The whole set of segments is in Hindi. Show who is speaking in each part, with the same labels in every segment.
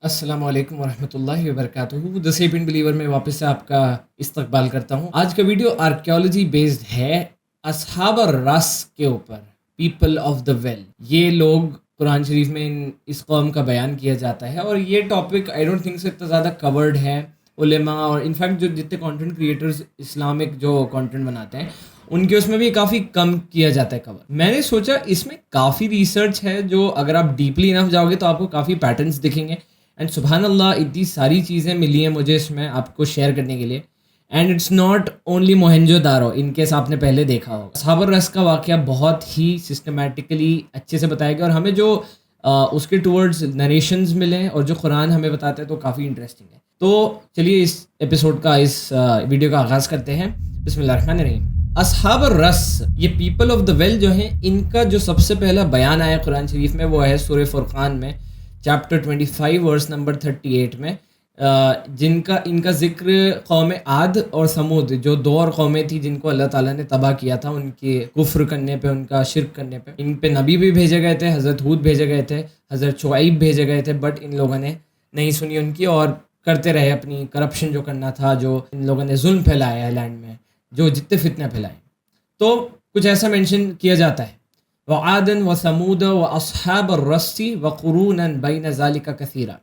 Speaker 1: अस्सलाम वालेकुम वरहमतुल्लाहि वबरकातुहू। द सेपिएंट बिलीवर में वापस से आपका इस्तकबाल करता हूँ। आज का वीडियो आर्कियोलॉजी बेस्ड है, असहाब रस के ऊपर, पीपल ऑफ द वेल। ये लोग कुरान शरीफ में इस कौम का बयान किया जाता है और ये टॉपिक आई डोंट थिंक से इतना ज़्यादा कवर्ड है उलेमा और इनफैक्ट जो जितने कंटेंट क्रिएटर्स इस्लामिक जो कंटेंट बनाते हैं उनके उसमें भी काफ़ी कम किया जाता है कवर। मैंने सोचा इसमें काफ़ी रिसर्च है जो अगर आप डीपली इनफ जाओगे तो आपको काफ़ी पैटर्न्स दिखेंगे। एंड सुबहान अल्लाह इतनी सारी चीज़ें मिली हैं मुझे इसमें आपको शेयर करने के लिए। And it's not only Mohenjo Daro, in case आपने पहले देखा होगा। असहाबुर रस का वाक़या बहुत ही सिस्टमेटिकली अच्छे से बताया गया और हमें जो उसके टूवर्ड्स नरेशंस मिले और जो कुरान हमें बताते हैं तो काफ़ी इंटरेस्टिंग है। तो चलिए इस एपिसोड का इस वीडियो का आगाज़ करते हैं। बिस्मिल्लाहिर्रहमानिर्रहीम। असहाबुर रस, ये पीपल ऑफ द वेल जो हैं, इनका जो सबसे पहला बयान आया कुरान शरीफ में वो है सूरह फुरकान में चैप्टर 25 वर्स नंबर 38 में, जिनका इनका ज़िक्र कौम आद और समूद, जो दो और कौमें थी जिनको अल्लाह ताला ने तबाह किया था उनके कुफ्र करने पे, उनका शिरक करने पे। इन पे नबी भी भेजे गए थे, हज़रत हूद भेजे गए थे, हज़रत शुआइब भेजे गए थे, बट इन लोगों ने नहीं सुनी उनकी और करते रहे अपनी करप्शन जो करना था, जो इन लोगों ने जुल्म फैलाया है लैंड में, जो जितने फितने फैलाए। तो कुछ ऐसा मेंशन किया जाता है, व आदन व समूद व असहाब रस्सी व कुरूनन बैन ज़ालिका कसीरा,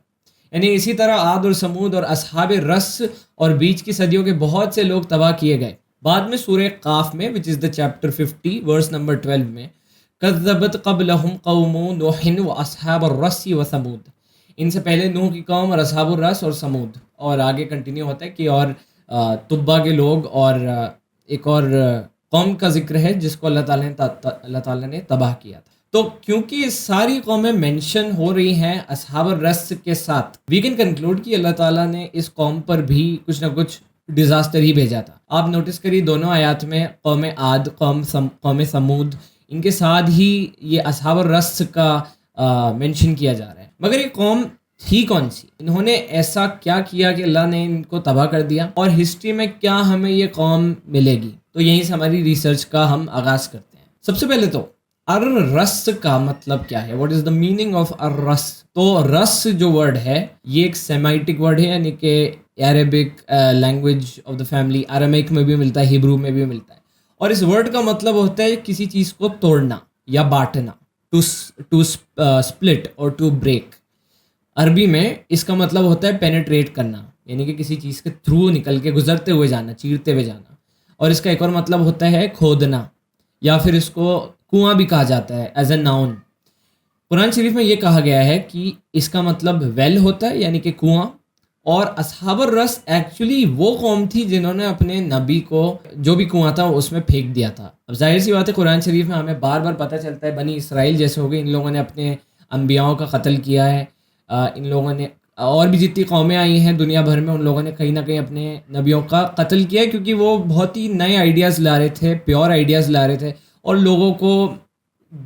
Speaker 1: यानी इसी तरह आद और समूद और असहाब रस और बीच की सदियों के बहुत से लोग तबाह किए गए। बाद में सूरह काफ में which is the chapter 50 verse number 12 में, कज़्ज़बत क़ब्लहुम क़ौमु नूहिन व असहाब रस्सी व समूद, इनसे पहले नूह की कौम और असहाब रस और समूद, और आगे कंटिन्यू होता है कि और तुब्बा के लोग और एक और कौम का जिक्र है जिसको अल्लाह ताला ने तबाह किया था। तो क्योंकि ये सारी कौमें मेंशन हो रही हैं असहाब रस के साथ, वी कैन कंक्लूड कि अल्लाह ताला ने इस कौम पर भी कुछ ना कुछ डिज़ास्टर ही भेजा था। आप नोटिस करिए दोनों आयात में कौम आद, कौम समूद, इनके साथ ही ये असहाब रस का मेंशन किया जा रहा है। मगर ये कौम थी कौन सी? इन्होंने ऐसा क्या किया कि अल्लाह ने इनको तबाह कर दिया, और हिस्ट्री में क्या हमें ये कौम मिलेगी? तो यहीं से हमारी रिसर्च का हम आगाज़ करते हैं। सबसे पहले तो अर रस का मतलब क्या है? What is the meaning of अर रस? तो रस जो वर्ड है ये एक सेमाइटिक वर्ड है, यानी कि Arabic language of the family, Aramaic में भी मिलता है, हिब्रू में भी मिलता है, और इस वर्ड का मतलब होता है किसी चीज़ को तोड़ना या बांटना, टू स्प्लिट और टू ब्रेक। अरबी में इसका मतलब होता है पेनिट्रेट करना, यानी कि किसी चीज़ के थ्रू निकल के गुजरते हुए जाना, चीरते हुए जाना। और इसका एक और मतलब होता है खोदना, या फिर इसको कुआं भी कहा जाता है एज ए नाउन। कुरान शरीफ में ये कहा गया है कि इसका मतलब वेल होता है, यानी कि कुआं। और असहाबर रस एक्चुअली वो कौम थी जिन्होंने अपने नबी को जो भी कुआं था उसमें फेंक दिया था। अब जाहिर सी बात है कुरान शरीफ में हमें बार बार पता चलता है बनी इसराइल जैसे हो गए, इन लोगों ने अपने अम्बियाओं का कत्ल किया है। इन लोगों ने और भी जितनी कौमें आई हैं दुनिया भर में, उन लोगों ने कहीं ना कहीं अपने नबियों का कत्ल किया है, क्योंकि वो बहुत ही नए आइडियाज़ ला रहे थे, प्योर आइडियाज़ ला रहे थे, और लोगों को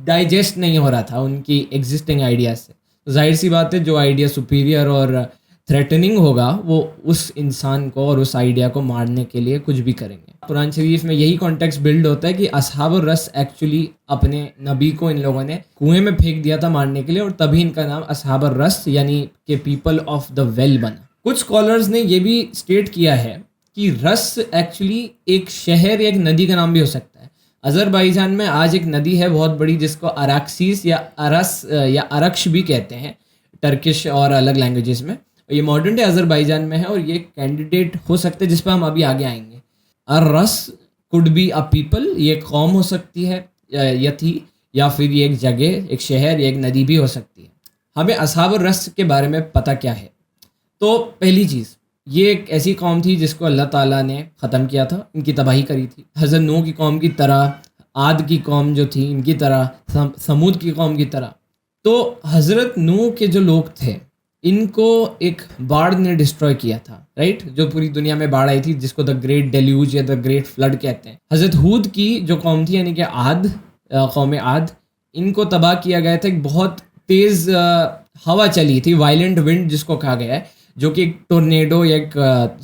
Speaker 1: डाइजेस्ट नहीं हो रहा था उनकी एग्जिस्टिंग आइडियाज़ से। तो जाहिर सी बात है जो आइडिया सुपीरियर और थ्रेटनिंग होगा वो उस इंसान को और उस आइडिया को मारने के लिए कुछ भी करेंगे। कुरान शरीफ में यही कॉन्टेक्स्ट बिल्ड होता है कि असहाब रस एक्चुअली अपने नबी को इन लोगों ने कुएं में फेंक दिया था मारने के लिए, और तभी इनका नाम असहाब रस यानी कि पीपल ऑफ द वेल बना। कुछ स्कॉलर्स ने ये भी स्टेट किया है कि रस एक्चुअली एक शहर या एक नदी का नाम भी हो सकता है। अज़रबैजान में आज एक नदी है बहुत बड़ी जिसको अराक्सीस या अरस या अरक्श भी कहते हैं, टर्किश और अलग लैंग्वेजेस में। ये मॉडर्न डे अज़रबैजान में है और ये कैंडिडेट हो सकते हैं जिस पर हम अभी आगे आएंगे। अर रस कुड बी अ पीपल, ये कौम हो सकती है या थी, या फिर ये एक जगह, एक शहर या एक नदी भी हो सकती है। हमें असहाब रस के बारे में पता क्या है? तो पहली चीज़, ये एक ऐसी कौम थी जिसको अल्लाह ताला ने ख़त्म किया था, इनकी तबाही करी थी। हज़रत नूह की कौम की तरह, आद की कौम जो थी इनकी तरह, समूद की कौम की तरह। तो हज़रत नूह के जो लोग थे इनको एक बाढ़ ने डिस्ट्रॉय किया था, राइट? जो पूरी दुनिया में बाढ़ आई थी जिसको द ग्रेट डेल्यूज या द ग्रेट फ्लड कहते हैं। हज़रत हूद की जो कौम थी यानी कि आद, कौम आद, इनको तबाह किया गया था। एक बहुत तेज़ हवा चली थी, वायलेंट विंड जिसको कहा गया है, जो कि एक टोर्नेडो या एक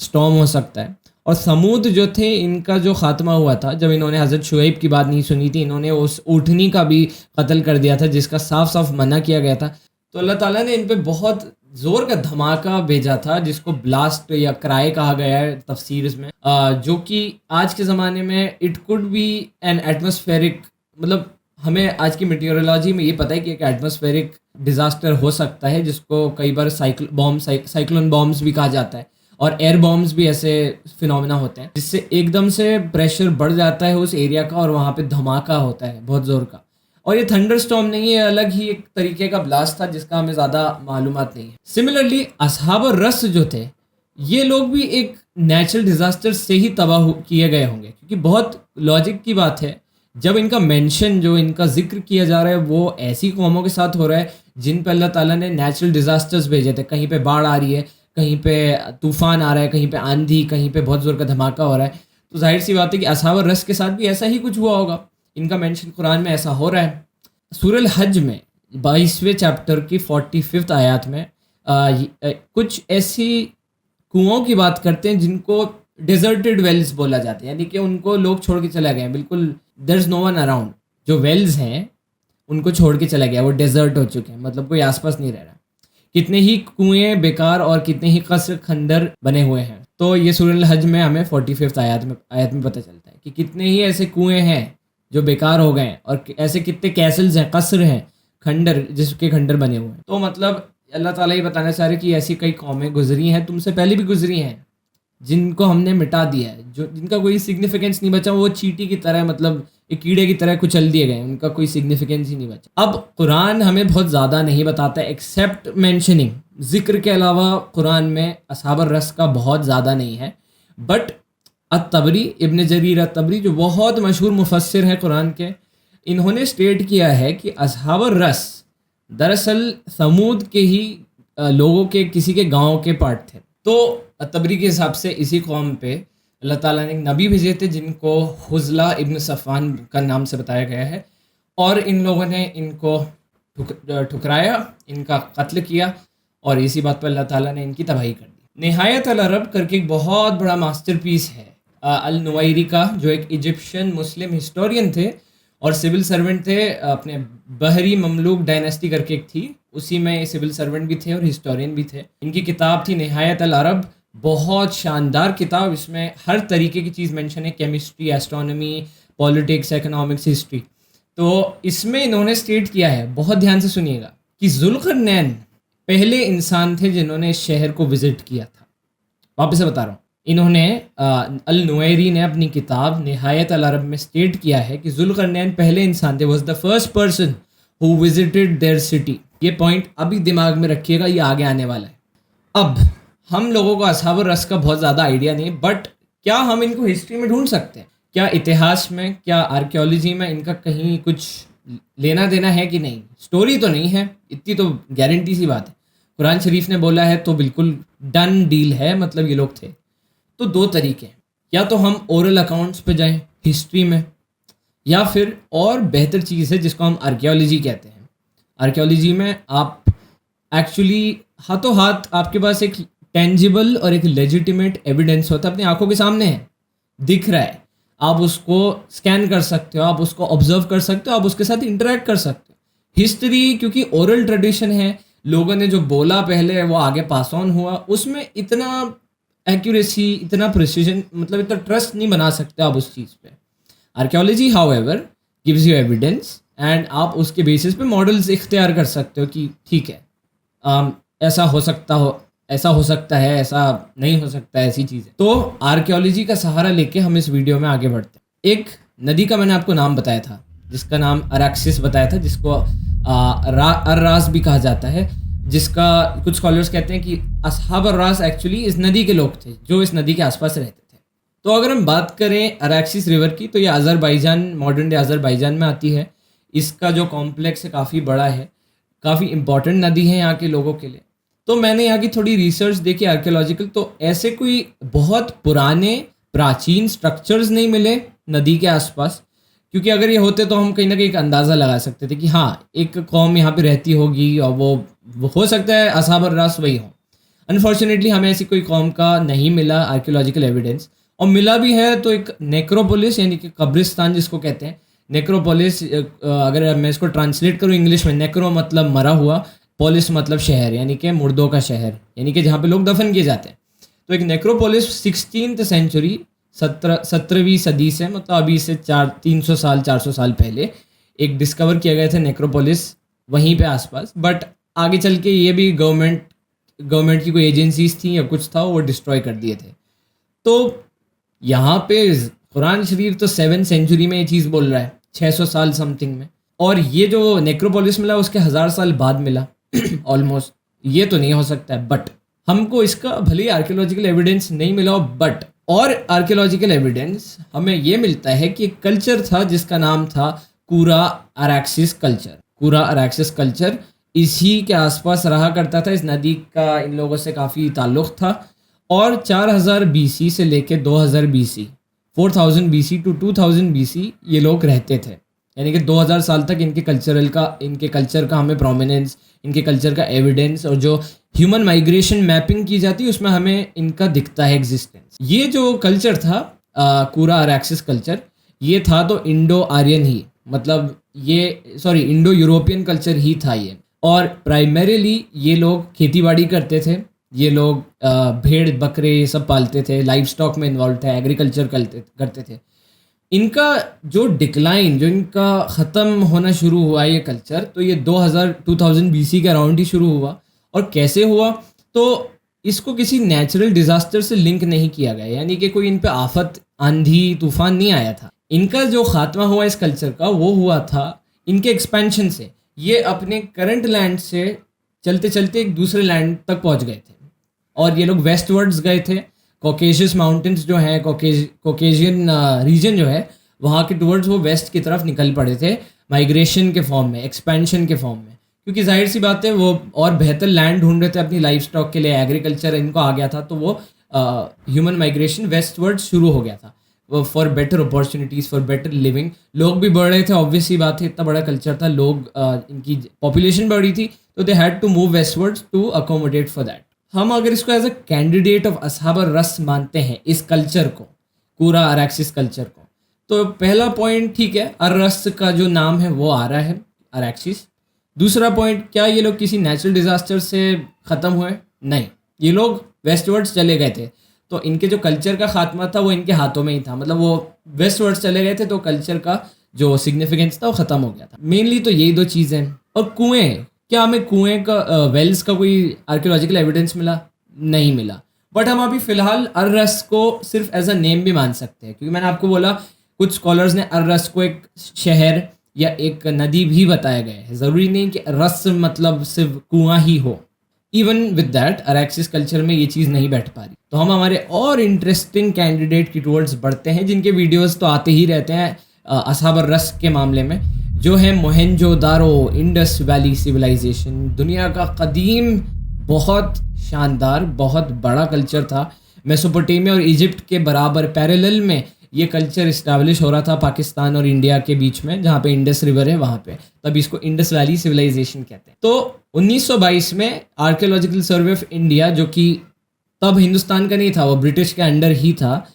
Speaker 1: स्टॉर्म हो सकता है। और समूद जो थे इनका जो ख़ात्मा हुआ था जब इन्होंने हज़रत शुएब की बात नहीं सुनी थी, इन्होंने उस ऊँटनी का भी कत्ल कर दिया था जिसका साफ साफ मना किया गया था। तो अल्लाह ताला ने इन पे बहुत जोर का धमाका भेजा था जिसको ब्लास्ट या क्राई कहा गया है तफसीर में, जो कि आज के ज़माने में it could be an atmospheric, मतलब हमें आज की मेटीरियोलॉजी में ये पता है कि एक एटमॉस्फेरिक डिज़ास्टर हो सकता है जिसको कई बार साइक्लोन बॉम्ब्स भी कहा जाता है, और एयर बॉम्ब्स भी ऐसे फिनोमेना होते हैं जिससे एकदम से प्रेशर बढ़ जाता है उस एरिया का और वहाँ पे धमाका होता है बहुत ज़ोर का। और ये थंडर स्टॉर्म नहीं है, अलग ही एक तरीके का ब्लास्ट था जिसका हमें ज़्यादा मालूमात नहीं है। सिमिलरली असहाब रस जो थे, ये लोग भी एक नेचुरल डिज़ास्टर से ही तबाह किए गए होंगे, क्योंकि बहुत लॉजिक की बात है जब इनका मेंशन, जो इनका जिक्र किया जा रहा है वो ऐसी कौमों के साथ हो रहा है जिन पे अल्लाह ताला ने नेचुरल डिज़ास्टर्स भेजे थे। कहीं पे बाढ़ आ रही है, कहीं पे तूफान आ रहा है, कहीं पे आंधी, कहीं पे बहुत ज़ोर का धमाका हो रहा है। तो जाहिर सी बात है कि असहाब रस के साथ भी ऐसा ही कुछ हुआ होगा। इनका मेंशन कुरान में ऐसा हो रहा है। सूरह हज में 22वें चैप्टर की 45th आयत में कुछ ऐसी कुओं की बात करते हैं जिनको डेजर्टेड वेल्स बोला जाता है, यानी कि उनको लोग छोड़ के चले गए, बिल्कुल there is no one around. जो वेल्स हैं उनको छोड़ के चला गया, वो डेजर्ट हो चुके हैं, मतलब कोई आसपास नहीं रह रहा। कितने ही कुएं बेकार और कितने ही कसर खंडर बने हुए हैं। तो ये सूरह हज में हमें 45th आयत में पता चलता है कि कितने ही ऐसे कुएं हैं जो बेकार हो गए, और ऐसे कितने कैसल्स हैं, कसर हैं, खंडर, जिसके खंडर बने हुए हैं। तो मतलब अल्लाह ताला ये बताना चाह रहे कि ऐसी कई कौमें गुजरी हैं, तुमसे पहले भी गुजरी हैं, जिनको हमने मिटा दिया है, जो जिनका कोई सिग्निफिकेंस नहीं बचा। वो चींटी की तरह, मतलब एक कीड़े की तरह कुचल दिए गए, उनका कोई सिग्निफिकेंस ही नहीं बचा। अब कुरान हमें बहुत ज़्यादा नहीं बताता एक्सेप्ट मेंशनिंग, जिक्र के अलावा कुरान में असहाब रस का बहुत ज़्यादा नहीं है। बट अत-तबरी, इब्न जरीर अत-तबरी, जो बहुत मशहूर मुफस्सिर हैं कुरान के, इन्होंने स्टेट किया है कि असहाब रस दरअसल समूद के ही लोगों के किसी के गांव के पार्ट थे। तो अत-तबरी के हिसाब से इसी कौम पे अल्लाह ताला ने एक नबी भेजे थे जिनको हुज़ला इब्न सफ़वान का नाम से बताया गया है, और इन लोगों ने इनको ठुकराया, इनका कत्ल किया, और इसी बात पर अल्लाह ताला ने इनकी तबाही कर दी। निहायत अल अरब करके एक बहुत बड़ा मास्टरपीस है अल नुवैरी का, जो एक इजिप्शियन मुस्लिम हिस्टोरियन थे और सिविल सर्वेंट थे। अपने बहरी ममलूक डायनेस्टी करके एक थी, उसी में सिविल सर्वेंट भी थे और हिस्टोरियन भी थे। इनकी किताब थी निहायत अल अरब, बहुत शानदार किताब। इसमें हर तरीके की चीज़ मेंशन है, chemistry, astronomy, politics, economics, history. तो इसमें इन्होंने स्टेट किया है, बहुत ध्यान से सुनिएगा, कि ज़ुल्क़रनैन पहले इंसान थे जिन्होंने इस शहर को विज़िट किया था। वापस से बता रहा हूँ, इन्होंने अल नुवैरी ने अपनी किताब निहायत अल अरब में स्टेट किया है कि ज़ुल्क़रनैन पहले इंसान थे, was the first person who visited there city. ये पॉइंट अभी दिमाग में रखिएगा, ये आगे आने वाला है। अब हम लोगों को असहाब रस का बहुत ज़्यादा आइडिया नहीं, बट क्या हम इनको हिस्ट्री में ढूंढ सकते हैं? क्या इतिहास में, क्या आर्कियोलॉजी में इनका कहीं कुछ लेना देना है कि नहीं? स्टोरी तो नहीं है, इतनी तो गारंटी सी बात है। कुरान शरीफ ने बोला है तो बिल्कुल डन डील है, मतलब ये लोग थे। तो दो तरीके हैं, या तो हम ओरल अकाउंट्स पे जाएं हिस्ट्री में, या फिर और बेहतर चीज़ है जिसको हम आर्कियोलॉजी कहते हैं। आर्कियोलॉजी में आप एक्चुअली हाथों हाथ, आपके पास एक टेंजिबल और एक लेजिटिमेट एविडेंस होता है, अपनी आंखों के सामने है, दिख रहा है, आप उसको स्कैन कर सकते हो, आप उसको ऑब्जर्व कर सकते हो, आप उसके साथ इंटरेक्ट कर सकते हो। हिस्ट्री क्योंकि ओरल ट्रेडिशन है, लोगों ने जो बोला पहले वो आगे पास ऑन हुआ, उसमें इतना एक्यूरेसी, इतना प्रिसीजन, मतलब इतना ट्रस्ट नहीं बना सकते आप उस चीज़ पे। Archaeology however gives you evidence, and आप उसके बेसिस पे मॉडल्स इख्तियार कर सकते हो कि ठीक है, ऐसा हो सकता है, ऐसा नहीं हो सकता है, ऐसी चीज़ें। तो आर्कियोलॉजी का सहारा लेके हम इस वीडियो में आगे बढ़ते हैं। एक नदी का मैंने आपको नाम बताया था, जिसका नाम अराक्सिस बताया था, जिसको अर्रास भी कहा जाता है, जिसका कुछ स्कॉलर्स कहते हैं कि असहाब अर्रास एक्चुअली इस नदी के लोग थे जो इस नदी के आसपास रहते थे। तो अगर हम बात करें अराक्सिस रिवर की, तो ये अज़रबैजान, मॉडर्न डे अज़रबैजान में आती है। इसका जो कॉम्प्लेक्स है काफ़ी बड़ा है, काफ़ी इंपॉर्टेंट नदी है यहाँ के लोगों के लिए। तो मैंने यहाँ की थोड़ी रिसर्च देखी आर्कियोलॉजिकल, तो ऐसे कोई बहुत पुराने प्राचीन स्ट्रक्चर्स नहीं मिले नदी के आसपास, क्योंकि अगर ये होते तो हम कहीं ना कहीं एक अंदाज़ा लगा सकते थे कि हाँ, एक कौम यहाँ पे रहती होगी और वो हो सकता है असहाब अर्रास वही हो। अनफॉर्चुनेटली हमें ऐसी कोई कौम का नहीं मिला आर्कियोलॉजिकल एविडेंस, और मिला भी है तो एक नेक्रोपोलिस, यानी कि कब्रिस्तान जिसको कहते हैं। नेक्रोपोलिस, अगर मैं इसको ट्रांसलेट करूँ इंग्लिश में, नेक्रो मतलब मरा हुआ, पोलिस मतलब शहर, यानी कि मुर्दों का शहर, यानी कि जहाँ पे लोग दफन किए जाते हैं। तो एक नेक्रोपोलिस 16th सेंचुरी, 17वीं सदी से, मतलब अभी से 300 साल 400 साल पहले एक डिस्कवर किया गया था नेक्रोपोलिस वहीं पे आसपास। बट आगे चल के ये भी गवर्नमेंट की कोई एजेंसीज थी या कुछ था, वो डिस्ट्रॉय कर दिए थे। तो यहाँ पे कुरान शरीफ तो 7th सेंचुरी में ये चीज़ बोल रहा है, 600 साल समथिंग में, और ये जो नेक्रोपोलिस मिला उसके 1000 साल बाद मिला ऑलमोस्ट। ये तो नहीं हो सकता है, बट हमको इसका भले ही आर्कियोलॉजिकल एविडेंस नहीं मिला हो, बट और आर्कियोलॉजिकल एविडेंस हमें ये मिलता है कि एक कल्चर था जिसका नाम था कूरा अरैक्सिस कल्चर। कूरा अरैक्सिस कल्चर इसी के आसपास रहा करता था, इस नदी का इन लोगों से काफ़ी ताल्लुक़ था। और 4000 BC से लेके 2000 BC, 4000 BC टू 2000 BC ये लोग रहते थे, यानी कि 2000 साल तक इनके कल्चर का हमें प्रोमिनेंस, इनके कल्चर का एविडेंस, और जो ह्यूमन माइग्रेशन मैपिंग की जाती है उसमें हमें इनका दिखता है एग्जिस्टेंस। ये जो कल्चर था कूरा अरैक्सिस कल्चर, ये था तो इंडो आर्यन ही, मतलब इंडो यूरोपियन कल्चर ही था ये। और प्राइमरीली ये लोग खेती बाड़ी करते थे, ये लोग भेड़ बकरे ये सब पालते थे, लाइव स्टॉक में इन्वॉल्व थे, एग्रीकल्चर करते थे। इनका जो डिक्लाइन, जो इनका ख़त्म होना शुरू हुआ ये कल्चर, तो ये 2000 BC के अराउंड ही शुरू हुआ। और कैसे हुआ, तो इसको किसी नेचुरल डिज़ास्टर से लिंक नहीं किया गया, यानी कि कोई इन पे आफत, आंधी तूफान नहीं आया था। इनका जो खात्मा हुआ इस कल्चर का, वो हुआ था इनके एक्सपेंशन से। ये अपने करंट लैंड से चलते चलते एक दूसरे लैंड तक पहुंच गए थे, और ये लोग वेस्टवर्ड्स गए थे। कॉकेशियस माउंटेन्स जो हैं, कॉकेशियन रीजन जो है, वहाँ के टुवर्ड्स वो वेस्ट की तरफ निकल पड़े थे, माइग्रेशन के फॉर्म में, एक्सपेंशन के फॉर्म में, क्योंकि जाहिर सी बात है वो और बेहतर लैंड ढूंढ रहे थे अपनी लाइफ स्टॉक के लिए, एग्रीकल्चर इनको आ गया था, तो वो ह्यूमन माइग्रेशन वेस्टवर्ड शुरू हो गया था, वो for better opportunities, for better living. लोग भी बढ़ रहे थे, ऑब्वियस सी बात है, इतना बड़ा कल्चर था, लोग इनकी पॉपुलेशन बढ़ी थी, तो they had to move westwards to accommodate for that. हम अगर इसको एज अ कैंडिडेट ऑफ असहाब रस मानते हैं इस कल्चर को, कूरा अरैक्सिस कल्चर को, तो पहला पॉइंट ठीक है, अरस का जो नाम है वो आ रहा है, अरैक्सिस। दूसरा पॉइंट, क्या ये लोग किसी नेचुरल डिजास्टर से ख़त्म हुए? नहीं, ये लोग वेस्टवर्ड्स चले गए थे, तो इनके जो कल्चर का खात्मा था वो इनके हाथों में ही था, मतलब वो वेस्टवर्ड्स चले गए थे तो कल्चर का जो सिग्निफिकेंस था वो ख़त्म हो गया था। मेनली तो यही दो चीज़ें। और कुएँ, क्या हमें कुएँ का वेल्स का कोई आर्कियोलॉजिकल एविडेंस मिला? नहीं मिला। बट हम अभी फ़िलहाल अररस को सिर्फ एज अ नेम भी मान सकते हैं, क्योंकि मैंने आपको बोला कुछ स्कॉलर्स ने अररस को एक शहर या एक नदी भी बताया गया है, ज़रूरी नहीं कि रस मतलब सिर्फ कुआं ही हो। इवन विद दैट अरैक्सिस कल्चर में ये चीज़ नहीं बैठ पा रही। तो हम हमारे और इंटरेस्टिंग कैंडिडेट की टूवर्ड्स बढ़ते हैं, जिनके वीडियोस तो आते ही रहते हैं असहाब रस के मामले में, जो है मोहेंजोदारो, इंडस वैली सिविलाइजेशन। दुनिया का कदीम, बहुत शानदार, बहुत बड़ा कल्चर था। मेसोपोटामिया और इजिप्ट के बराबर पैरेलल में ये कल्चर इस्टेब्लिश हो रहा था पाकिस्तान और इंडिया के बीच में, जहाँ पे इंडस रिवर है वहाँ पे, तब इसको इंडस वैली सिविलाइजेशन कहते हैं। तो 1922 में आर्कियोलॉजिकल सर्वे ऑफ इंडिया, जो कि तब हिंदुस्तान का नहीं था, वो ब्रिटिश के अंडर ही था,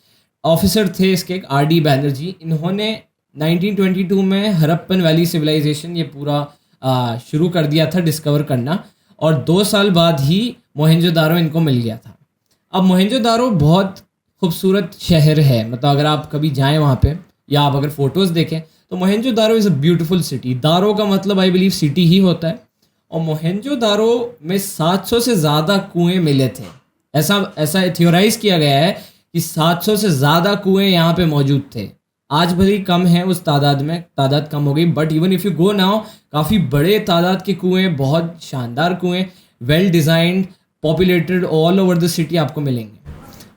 Speaker 1: ऑफिसर थे इसके RD बैनर्जी, इन्होंने 1922 में हरप्पन वैली सिविलाइजेशन ये पूरा शुरू कर दिया था डिस्कवर करना, और 2 साल बाद ही मोहेंजोदारो इनको मिल गया था। अब मोहेंजोदारो बहुत खूबसूरत शहर है, मतलब अगर आप कभी जाएं वहाँ पे या आप अगर फ़ोटोज़ देखें तो Mohenjodaro is a beautiful city. Daro का मतलब आई बिलीव सिटी ही होता है, और मोहेंजोदारो में 700 से ज़्यादा कुएँ मिले थे। ऐसा थियोराइज़ किया गया है कि 700 से ज़्यादा कुएँ यहाँ पे मौजूद थे। आज भले कम है उस तादाद कम हो गई, but even if you go now, काफ़ी बड़े तादाद के कुएँ, बहुत शानदार कुएँ, well designed, populated, all over the city आपको मिलेंगे।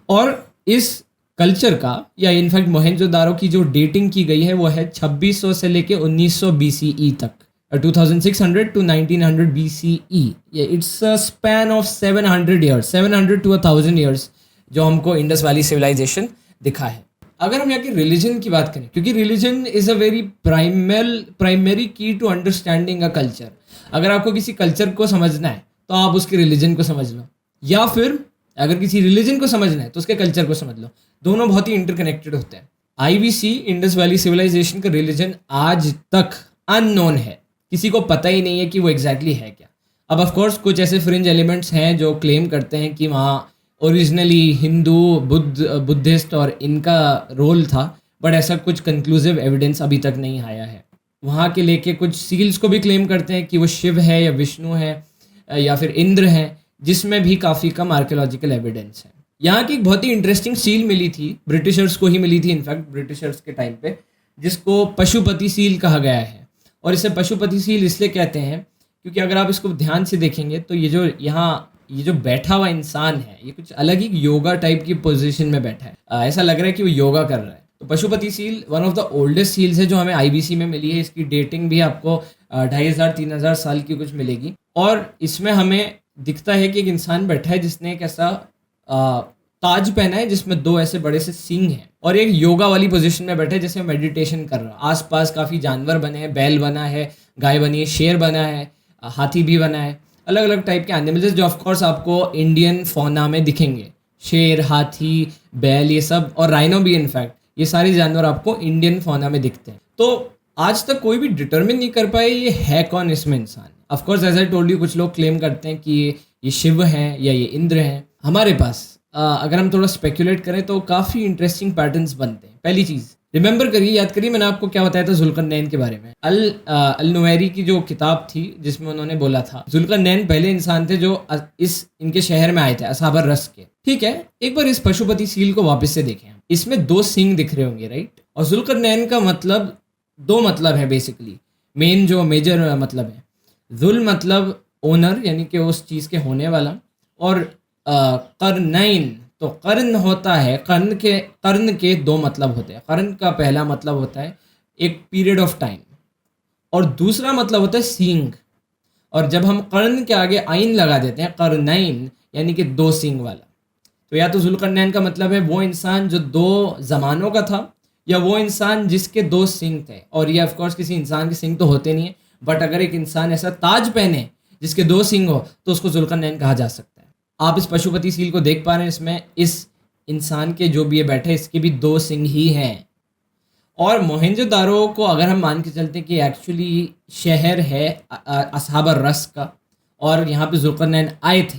Speaker 1: और इस कल्चर का, या इनफैक्ट मोहेंजोदारो की जो डेटिंग की गई है वो है 2600 से लेके 1900 BCE तक, 2600 to 1900 BCE। It's a span of 700 years, 700 to 1000 years जो हमको इंडस वैली सिविलाइजेशन दिखा है। अगर हम यहाँ की रिलीजन की बात करें, क्योंकि religion is a very primary की टू अंडरस्टैंडिंग अ कल्चर। अगर आपको किसी कल्चर को समझना है तो आप उसके रिलीजन को समझ लो, या फिर अगर किसी रिलीजन को समझना है तो उसके कल्चर को समझ लो। दोनों बहुत ही इंटरकनेक्टेड होते हैं। IVC इंडस वैली सिविलाइजेशन का रिलीजन आज तक अननोन है, किसी को पता ही नहीं है कि वो एग्जैक्टली है क्या। अब ऑफ कोर्स कुछ ऐसे फ्रिंज एलिमेंट्स हैं जो क्लेम करते हैं कि वहाँ ओरिजिनली हिंदू, बुद्धिस्ट और इनका रोल था, बट ऐसा कुछ कंक्लूसिव एविडेंस अभी तक नहीं आया है। वहाँ के लेके कुछ सील्स को भी क्लेम करते हैं कि वो शिव है या विष्णु है या फिर इंद्र हैं, जिसमें भी काफ़ी कम आर्कियोलॉजिकल एविडेंस है। यहाँ की एक बहुत ही इंटरेस्टिंग सील मिली थी, ब्रिटिशर्स को ही मिली थी इनफैक्ट, ब्रिटिशर्स के टाइम पे, जिसको पशुपति सील कहा गया है। और इसे पशुपति सील इसलिए कहते हैं क्योंकि अगर आप इसको ध्यान से देखेंगे तो ये जो बैठा हुआ इंसान है, ये कुछ अलग ही योगा टाइप की पोजीशन में बैठा है। ऐसा लग रहा है कि वो योगा कर रहा है। तो Pashupati seal one of the oldest seals है जो हमें आईबीसी में मिली है। इसकी डेटिंग भी आपको 2500-3000 साल की कुछ मिलेगी। और इसमें हमें दिखता है कि एक इंसान बैठा है जिसने एक ऐसा ताज पहना है जिसमें 2 ऐसे बड़े से सींग हैं, और एक योगा वाली पोजीशन में बैठा है जैसे मेडिटेशन कर रहा है। आसपास काफ़ी जानवर बने हैं, बैल बना है, गाय बनी है, शेर बना है, हाथी भी बना है, अलग अलग टाइप के एनिमल्स जो ऑफ कोर्स आपको इंडियन फौना में दिखेंगे। शेर, हाथी, बैल, ये सब, और राइनो भी इनफैक्ट, ये सारे जानवर आपको इंडियन फौना में दिखते हैं। तो आज तक कोई भी डिटरमिन नहीं कर पाए ये है कौन इसमें इंसान। Of course as I told you, कुछ लोग क्लेम करते हैं कि ये शिव हैं या ये इंद्र हैं। हमारे पास अगर हम थोड़ा स्पेकुलेट करें तो काफ़ी इंटरेस्टिंग पैटर्न्स बनते हैं। पहली चीज़ रिमेंबर करिए, याद करिए, मैंने आपको क्या बताया था जुल्करनैन के बारे में। अल नुवैरी की जो किताब थी जिसमें उन्होंने बोला था जुल्करनैन पहले इंसान थे जो इनके शहर में आए थे, असहाबर रस के। ठीक है, एक बार इस पशुपति सील को वापस से देखें। इसमें 2 सींग दिख रहे होंगे, राइट? और जुल्करनैन का मतलब 2 मतलब है बेसिकली, मेन जो मेजर मतलब है। जुल मतलब ओनर, यानी कि उस चीज़ के होने वाला, और कर्नैन तो कर्ण होता है। कर्ण के 2 मतलब होते हैं। कर्ण का पहला मतलब होता है एक पीरियड ऑफ टाइम, और दूसरा मतलब होता है सींग। और जब हम कर्ण के आगे आइन लगा देते हैं, कर्नैन यानी कि 2 सींग वाला, तो या तो जुल्करनैन का मतलब है वो इंसान जो 2 ज़मानों का था, या वो इंसान जिसके 2 सींग थे। और ये ऑफकोर्स किसी इंसान के सींग तो होते नहीं है, बट अगर एक इंसान ऐसा ताज पहने जिसके 2 सींग हो तो उसको जुल्करनैन कहा जा सकता है। आप इस पशुपति सील को देख पा रहे हैं, इसमें इस इंसान के जो भी ये बैठे हैं इसके भी 2 सिंग ही हैं। और मोहनजोदारो को अगर हम मान के चलते हैं कि एक्चुअली शहर है असहाबर रस का, और यहाँ पे जुल्करनैन आए थे,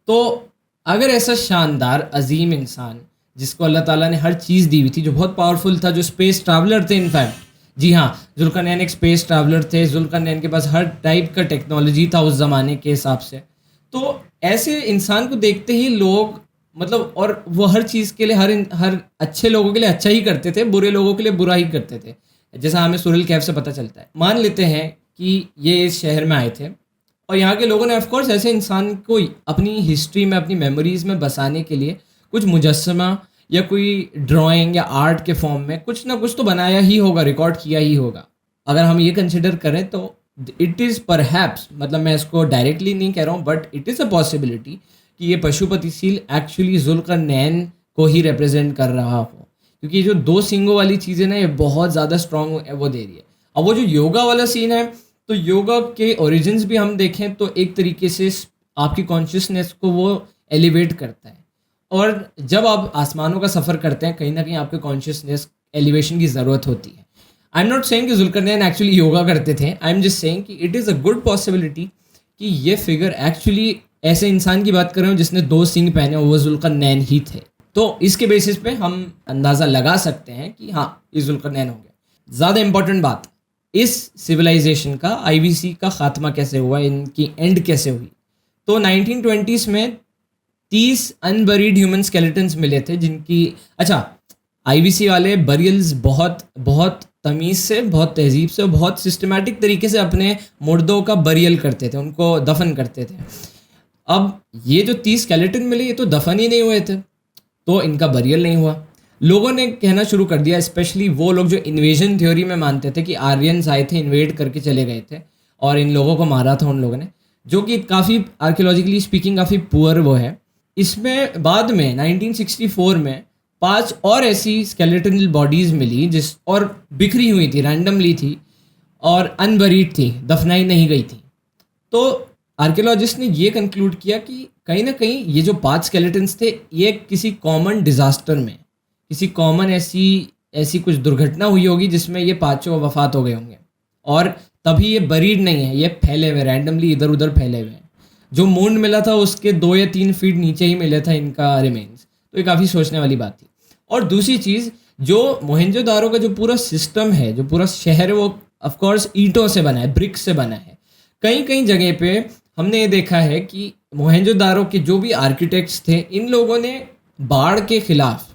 Speaker 1: तो अगर ऐसा शानदार अजीम इंसान जिसको अल्लाह ताला ने हर चीज़ दी हुई थी, जो बहुत पावरफुल था, जो स्पेस ट्रैवलर थे इनफैक्ट, जी हाँ, जुल्करनैन एक स्पेस ट्रैवलर थे। जुल्करनैन के पास हर टाइप का टेक्नोलॉजी था उस ज़माने के हिसाब से। तो ऐसे इंसान को देखते ही लोग, मतलब, और वो हर चीज़ के लिए, हर अच्छे लोगों के लिए अच्छा ही करते थे, बुरे लोगों के लिए बुरा ही करते थे, जैसा हमें सुरल कैफ से पता चलता है। मान लेते हैं कि ये इस शहर में आए थे, और यहाँ के लोगों ने ऑफ कोर्स ऐसे इंसान को अपनी हिस्ट्री में, अपनी मेमोरीज में बसाने के लिए कुछ मुजस्समा या कोई ड्राइंग या आर्ट के फॉर्म में कुछ ना कुछ तो बनाया ही होगा, रिकॉर्ड किया ही होगा। अगर हम ये कंसिडर करें तो इट इज़ परहैप्स, मतलब मैं इसको डायरेक्टली नहीं कह रहा हूँ, but it is a possibility कि ये पशुपति सील एक्चुअली जुल्करनैन को ही रिप्रेजेंट कर रहा हो, क्योंकि ये जो 2 सींगों वाली चीज़ें ना, ये बहुत ज़्यादा स्ट्रॉन्ग वो दे रही है। अब वो जो योगा वाला सीन है, तो योगा के ओरिजिन्स भी हम देखें तो एक तरीके से आपकी कॉन्शियसनेस को वो एलिवेट करता है। और जब आप आसमानों का सफ़र करते हैं, कहीं ना कहीं आपके कॉन्शियसनेस एलिवेशन की ज़रूरत होती है। आई एम नॉट सेइंग कि जुल्करनैन एक्चुअली योगा करते थे, आई एम जस्ट सेइंग कि it is a good possibility कि ये फिगर एक्चुअली ऐसे इंसान की बात कर रहे हो जिसने 2 सींग पहने, वो जुल्करनैन ही थे। तो इसके बेसिस पे हम अंदाज़ा लगा सकते हैं कि हाँ, ये जुल्करनैन हो गया। ज़्यादा इंपॉर्टेंट बात, इस सिविलाइजेशन का, आईवीसी का खात्मा कैसे हुआ, इनकी एंड कैसे हुई। तो 1920s में 30 अनबरीड ह्यूमन स्केलेटन्स मिले थे, जिनकी, अच्छा, आईवीसी वाले बरियल्स बहुत बहुत तमीज़ से, बहुत तहजीब से, बहुत सिस्टमेटिक तरीके से अपने मुर्दों का बरियल करते थे, उनको दफन करते थे। अब ये जो 30 स्केलेटन मिले, ये तो दफन ही नहीं हुए थे, तो इनका बरियल नहीं हुआ। लोगों ने कहना शुरू कर दिया, स्पेशली वो लोग जो इन्वेजन थ्योरी में मानते थे कि आर्यंस आए थे, इन्वेड करके चले गए थे और इन लोगों को मारा था उन लोगों ने, जो कि काफ़ी आर्कियोलॉजिकली स्पीकिंग काफ़ी पुअर वो है। इसमें बाद में 1964 में 5 और ऐसी स्केलेटनल बॉडीज़ मिली और बिखरी हुई थी, रैंडमली थी और अनबरीड थी, दफनाई नहीं गई थी। तो आर्कियोलॉजिस्ट ने ये कंक्लूड किया कि कहीं ना कहीं ये जो 5 स्केलेटन्स थे, ये किसी कॉमन डिज़ास्टर में, किसी कॉमन ऐसी कुछ दुर्घटना हुई होगी जिसमें ये 5 वफात हो गए होंगे, और तभी ये बरीड नहीं है, ये फैले हुए, रैंडमली इधर उधर फैले हुए हैं। जो मून मिला था उसके 2 या 3 फीट नीचे ही मिले था इनका रिमेन्स। तो ये काफ़ी सोचने वाली बात थी। और दूसरी चीज़, जो मोहनजोदारो का जो पूरा सिस्टम है, जो पूरा शहर है, वो ऑफ कोर्स ईंटों से बना है, ब्रिक्स से बना है। कई कई जगह पे हमने ये देखा है कि मोहनजोदारो के जो भी आर्किटेक्ट्स थे, इन लोगों ने बाढ़ के खिलाफ,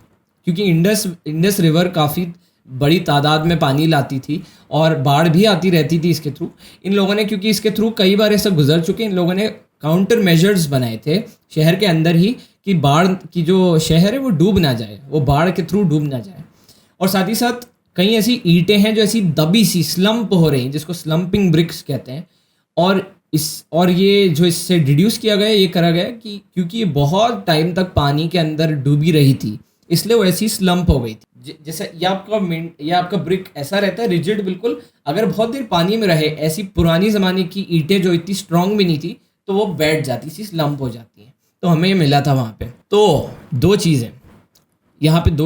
Speaker 1: क्योंकि इंडस रिवर काफ़ी बड़ी तादाद में पानी लाती थी और बाढ़ भी आती रहती थी इसके थ्रू, इन लोगों ने, क्योंकि इसके थ्रू कई बार ऐसा गुजर चुके, इन लोगों ने काउंटर मेजर्स बनाए थे शहर के अंदर ही कि बाढ़ की जो शहर है वो डूब ना जाए, वो बाढ़ के थ्रू डूब ना जाए। और साथ ही साथ कई ऐसी ईंटें हैं जो ऐसी दबी सी स्लम्प हो रही हैं, जिसको स्लम्पिंग ब्रिक्स कहते हैं। और ये जो इससे डिड्यूस किया गया, ये करा गया कि क्योंकि ये बहुत टाइम तक पानी के अंदर डूबी रही थी, इसलिए वो ऐसी स्लम्प हो गई थी। जैसे ये आपका ब्रिक ऐसा रहता है रिजिड बिल्कुल, अगर बहुत देर पानी में रहे, ऐसी पुरानी ज़माने की ईंटें जो इतनी स्ट्रांग भी नहीं थी, तो वो बैठ जाती थी, स्लम्प हो जाती हैं। तो हमें ये मिला था वहाँ पे। तो दो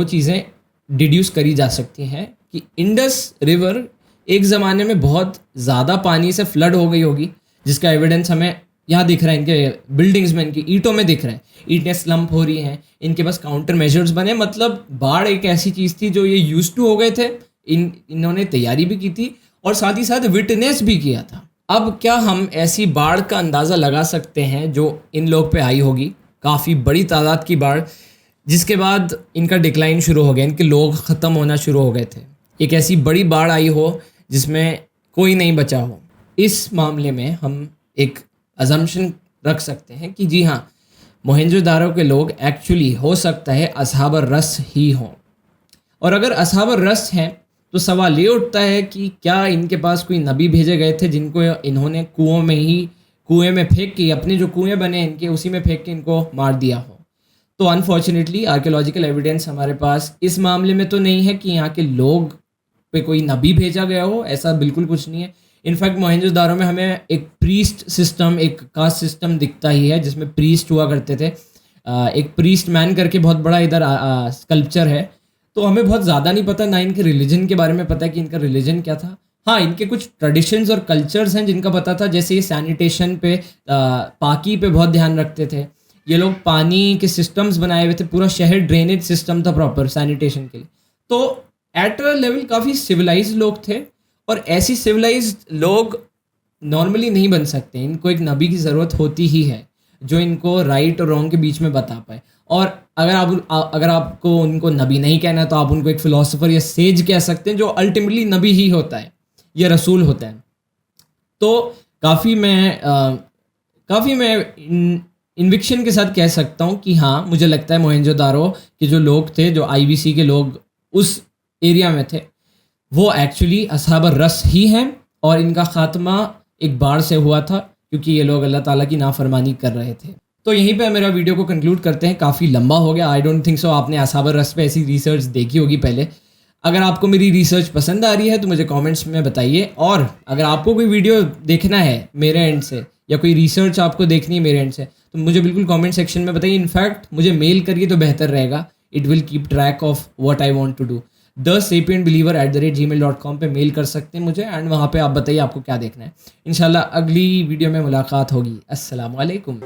Speaker 1: चीज़ें डिड्यूस करी जा सकती हैं कि इंडस रिवर एक ज़माने में बहुत ज़्यादा पानी से फ्लड हो गई होगी, जिसका एविडेंस हमें यहाँ दिख रहा है, इनके बिल्डिंग्स में, इनकी ईंटों में दिख रहा है। ईंटें स्लम्प हो रही हैं, इनके पास काउंटर मेजर्स बने, मतलब बाढ़ एक ऐसी चीज़ थी जो ये यूज्ड टू हो गए थे, इन्होंने तैयारी भी की थी और साथ ही साथ विटनेस भी किया था। अब क्या हम ऐसी बाढ़ का अंदाज़ा लगा सकते हैं जो इन लोग पे आई होगी, काफ़ी बड़ी तादाद की बाढ़, जिसके बाद इनका डिक्लाइन शुरू हो गया, इनके लोग ख़त्म होना शुरू हो गए थे। एक ऐसी बड़ी बाढ़ आई हो जिसमें कोई नहीं बचा हो। इस मामले में हम एक अजम्पशन रख सकते हैं कि जी हाँ, मोहनजोदारो के लोग एक्चुअली हो सकता है असहाब रस ही हों। और अगर असहाब रस हैं तो सवाल ये उठता है कि क्या इनके पास कोई नबी भेजे गए थे जिनको इन्होंने कुएं में फेंक के, अपने जो कुएं बने इनके, उसी में फेंक के इनको मार दिया हो। तो अनफॉर्चुनेटली आर्कियोलॉजिकल एविडेंस हमारे पास इस मामले में तो नहीं है कि यहाँ के लोग पे कोई नबी भेजा गया हो, ऐसा बिल्कुल कुछ नहीं है। इनफैक्ट मोहनजोदारो में हमें एक प्रीस्ट सिस्टम, एक कास्ट सिस्टम दिखता ही है, जिसमें प्रीस्ट हुआ करते थे। एक प्रीस्ट मैन करके बहुत बड़ा इधर स्कल्पचर है। तो हमें बहुत ज़्यादा नहीं पता, ना इनके रिलीजन के बारे में पता है कि इनका रिलीजन क्या था। हाँ, इनके कुछ ट्रेडिशंस और कल्चर्स हैं जिनका पता था, जैसे ये सैनिटेशन पे, पाकी पे बहुत ध्यान रखते थे। ये लोग पानी के सिस्टम्स बनाए हुए थे, पूरा शहर ड्रेनेज सिस्टम था प्रॉपर सैनिटेशन के लिए। तो एट अ लेवल काफ़ी सिविलाइज लोग थे, और ऐसी सिविलाइज लोग नॉर्मली नहीं बन सकते। इनको एक नबी की ज़रूरत होती ही है जो इनको राइट और रॉन्ग के बीच में बता पाए। और अगर आपको उनको नबी नहीं कहना तो आप उनको एक फ़िलासफ़र या सेज कह सकते हैं, जो अल्टीमेटली नबी ही होता है या रसूल होता है। तो काफ़ी मैं इन्विक्शन के साथ कह सकता हूँ कि हाँ, मुझे लगता है मोहनजोदारो के जो लोग थे, जो IBC के लोग उस एरिया में थे, वो एक्चुअली असहाब रस ही हैं, और इनका ख़ात्मा एक बाढ़ से हुआ था क्योंकि ये लोग अल्लाह ताला की नाफरमानी कर रहे थे। तो यहीं पे मेरा वीडियो को कंक्लूड करते हैं, काफ़ी लंबा हो गया। आई डोंट थिंक सो आपने असहाब रस पे ऐसी रिसर्च देखी होगी पहले। अगर आपको मेरी रिसर्च पसंद आ रही है तो मुझे कमेंट्स में बताइए, और अगर आपको कोई वीडियो देखना है मेरे एंड से, या कोई रिसर्च आपको देखनी है मेरे एंड से, तो मुझे बिल्कुल कमेंट सेक्शन में बताइए। इनफैक्ट मुझे मेल करिए तो बेहतर रहेगा, it will keep track of what I want to do. thesapientbeliever@gmail.com पे मेल कर सकते हैं मुझे, एंड वहाँ पे आप बताइए आपको क्या देखना है। इंशाल्लाह अगली वीडियो में मुलाकात होगी। अस्सलाम वालेकुम।